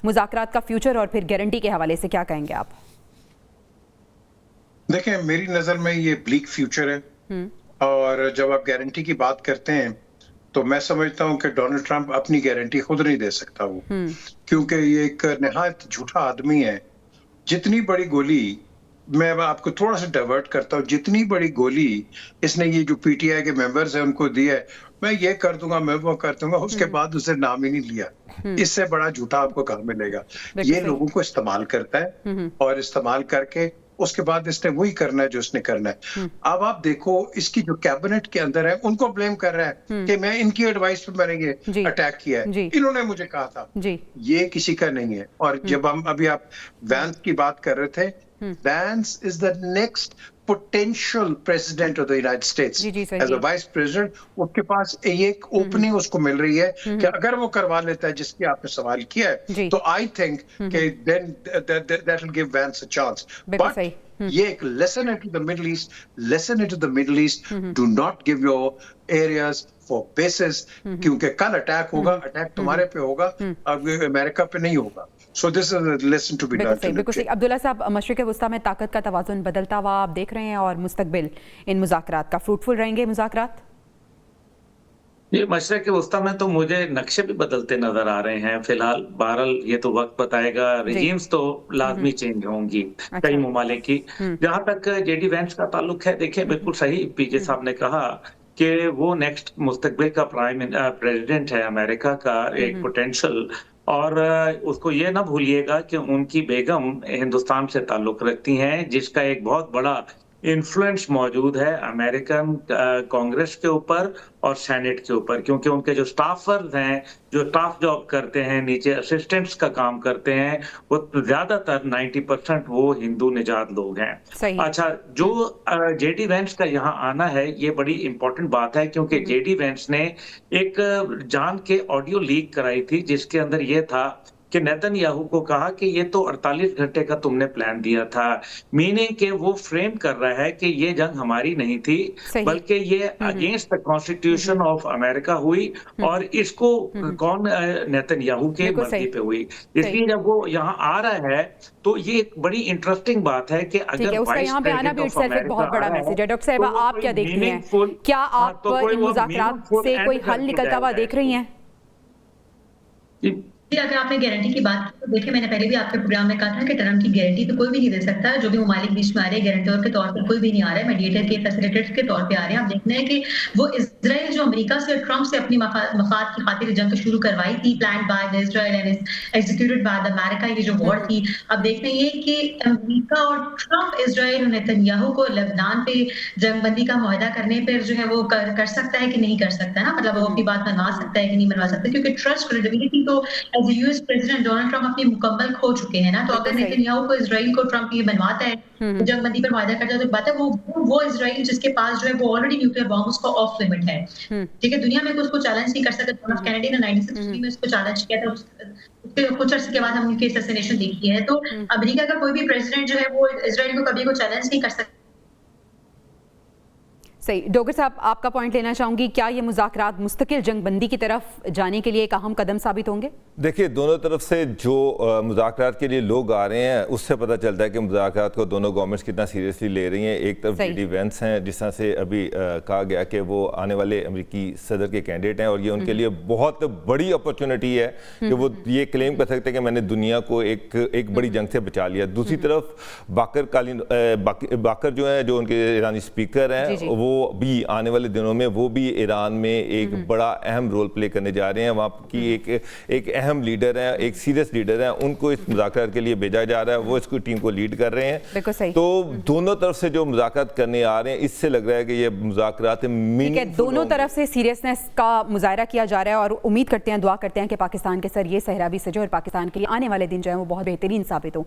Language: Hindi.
मुज़ाकरात का फ्यूचर और फिर गारंटी के हवाले से क्या कहेंगे आप? देखें, मेरी नजर में ये ब्लीक फ्यूचर है। और जब आप गारंटी की बात करते हैं तो मैं समझता हूं कि डोनाल्ड ट्रंप अपनी गारंटी खुद नहीं दे सकता वो, क्योंकि ये एक निहायत झूठा आदमी है। जितनी बड़ी गोली, मैं अब आपको थोड़ा सा डाइवर्ट करता हूँ, जितनी बड़ी गोली इसने ये जो पीटीआई के मेंबर्स हैं उनको दी है, मैं ये कर दूंगा, मैं वो कर दूंगा, उसके बाद उसे नाम ही नहीं लिया। इससे बड़ा झूठा आपको कहाँ मिलेगा? ये लोगों को इस्तेमाल करता है और इस्तेमाल करके उसके बाद इसने वही करना है जो इसने करना है। अब आप देखो, इसकी जो कैबिनेट के अंदर है उनको ब्लेम कर रहा है कि मैं इनकी एडवाइस पे मैंने ये अटैक किया है, इन्होंने मुझे कहा था। ये किसी का नहीं है। और जब हम अभी आप वैंस की बात कर रहे थे, Vance is the next potential president of the United States as a vice president. उसके पास एक ओपनिंग उसको मिल रही है कि अगर वो करवा लेता है जिसकी आपने सवाल किया है, तो I think कि then that will give Vance a chance. But ये एक lesson into the Middle East, lesson into the Middle East. Do not give your areas for bases, क्योंकि कल अटैक होगा, अटैक तुम्हारे पे होगा, अब अमेरिका पे नहीं होगा। So this is a lesson to be learned. बिल्कुल सही। अब्दुल्ला साहब, मशरिक़ वुस्ता में ताकत का तवाज़ुन बदलता हुआ आप देख रहे हैं और मुस्तकबिल इन मुज़ाकरात का फ्रूटफुल रहेंगे मुज़ाकरात? ये मशरिक़ वुस्ता में तो मुझे नक्शे भी बदलते नजर आ रहे हैं फिलहाल। बहरहाल ये तो वक्त बताएगा। रिजीम्स तो लाजमी चेंज होंगी कई ममालिक की। जहां तक जेडी वेंस का ताल्लुक है, देखिए बिल्कुल सही पीजे साहब ने कहा कि वो नेक्स्ट मुस्तकबिल का प्रेसिडेंट है अमेरिका का, एक पोटेंशियल। और उसको ये ना भूलिएगा कि उनकी बेगम हिंदुस्तान से ताल्लुक रखती हैं, जिसका एक बहुत बड़ा इन्फ्लुएंस मौजूद है अमेरिकन कांग्रेस के ऊपर और सेनेट के ऊपर, क्योंकि उनके जो स्टाफर्स हैं, जो स्टाफ जॉब करते हैं, नीचे असिस्टेंट्स का काम करते हैं, वो ज्यादातर 90% वो हिंदू निजात लोग हैं। अच्छा, जो जेडी वेंस का यहाँ आना है ये बड़ी इंपॉर्टेंट बात है, क्योंकि जेडी वेंस ने एक जान के ऑडियो लीक कराई थी जिसके अंदर ये था कि नेतन्याहू को कहा कि ये तो 48 घंटे का तुमने प्लान दिया था, मीनिंग कि वो फ्रेम कर रहा है कि ये जंग हमारी नहीं थी, बल्कि ये against the constitution of America हुई और इसको कौन नेतन्याहू के मर्जी पे हुई। इसलिए जब वो यहाँ आ रहा है तो ये एक बड़ी इंटरेस्टिंग बात है कि अगर यहाँ पे आना भी एक बहुत बड़ा मैसेज है। डॉक्टर साहिबा, आप क्या देखती हैं? क्या आप इन मुज़ाकरात से कोई हल निकलता हुआ देख रही हैं? अगर आपने गारंटी की बात की तो देखिए, मैंने पहले भी आपके प्रोग्राम में कहा था कि ट्रंप की गारंटी तो कोई भी नहीं दे सकता। जो भी ममालिक बीच में आ रहे हैं गारंटर के तौर पर कोई भी नहीं आ रहा है, मीडिएटर के फैसिलिटेटर के तौर पे आ रहे हैं। आप देखना है कि वो इजराइल जो अमेरिका से और ट्रंप से अपनी मफाद की खातिर जंग शुरू करवाई थी, plan by Israel and executed by America, ये जो वॉर थी। अब देखना ये कि अमेरिका और ट्रंप इजराइल और नेतन्याहू को लेबनान पे जंगबंदी का मुआहदा करने पर जो है वो कर सकता है कि नहीं कर सकता ना, मतलब वो अपनी बात मनवा सकता है कि नहीं मनवा सकता, क्योंकि ट्रस्ट क्रेडिबिलिटी तो as US president Donald Trump अपनी मुकम्मल खो चुके हैं ना। तो अगर नेतन्याहू को इजराइल को ट्रंप ये बनवाता है, जंगबंदी पर वादा करता है, तो बात है वो इजराइल जिसके पास जो है वो ऑलरेडी न्यूक्लियर बॉम्ब उसका ऑफ लिमिट है, ठीक है। दुनिया में उसको चैलेंज नहीं कर सकता। जॉन एफ कैनेडी ने 1963 में उसको चैलेंज किया था, उसके कुछ अर्से के बाद हम उनकी असैसिनेशन देखी है। तो अमेरिका का कोई भी प्रेसिडेंट जो है वो इजराइल को कभी को चैलेंज नहीं कर सकता। सही। डॉक्टर साहब, आपका पॉइंट लेना चाहूंगी, क्या ये मुज़ाकरात मुस्तकिल जंगबंदी की तरफ जाने के लिए एक अहम कदम साबित होंगे? देखिए, दोनों तरफ से जो मुज़ाकरात के लिए लोग आ रहे हैं उससे पता चलता है कि मुज़ाकरात को दोनों गवर्नमेंट्स कितना सीरियसली ले रही हैं। एक तरफ जेडी वेंस हैं, जिस तरह से अभी कहा गया कि वो आने वाले अमेरिकी सदर के कैंडिडेट हैं और ये उनके लिए बहुत बड़ी अपॉर्चुनिटी है कि वो ये क्लेम कर सकते हैं कि मैंने दुनिया को एक बड़ी जंग से बचा लिया। दूसरी तरफ बाकर जो है, जो उनके ईरानी स्पीकर हैं, वो भी आने वाले दिनों में वो भी ईरान में एक बड़ा अहम रोल प्ले करने जा रहे हैं। वहाँ की एक अहम लीडर है, एक सीरियस लीडर है, उनको इस मुज़ाकरात के लिए भेजा जा रहा है, वो इसको टीम को लीड कर रहे हैं। तो दोनों तरफ से जो मुज़ाकरात करने आ रहे हैं, इससे लग रहा है कि ये मुज़ाकरात दोनों तरफ से सीरियसनेस का मुजाहरा किया जा रहा है और उम्मीद करते हैं, दुआ करते हैं कि पाकिस्तान के सर ये सहरा भी सजे और पाकिस्तान के लिए आने वाले दिन जो है वो बहुत बेहतरीन साबित हो।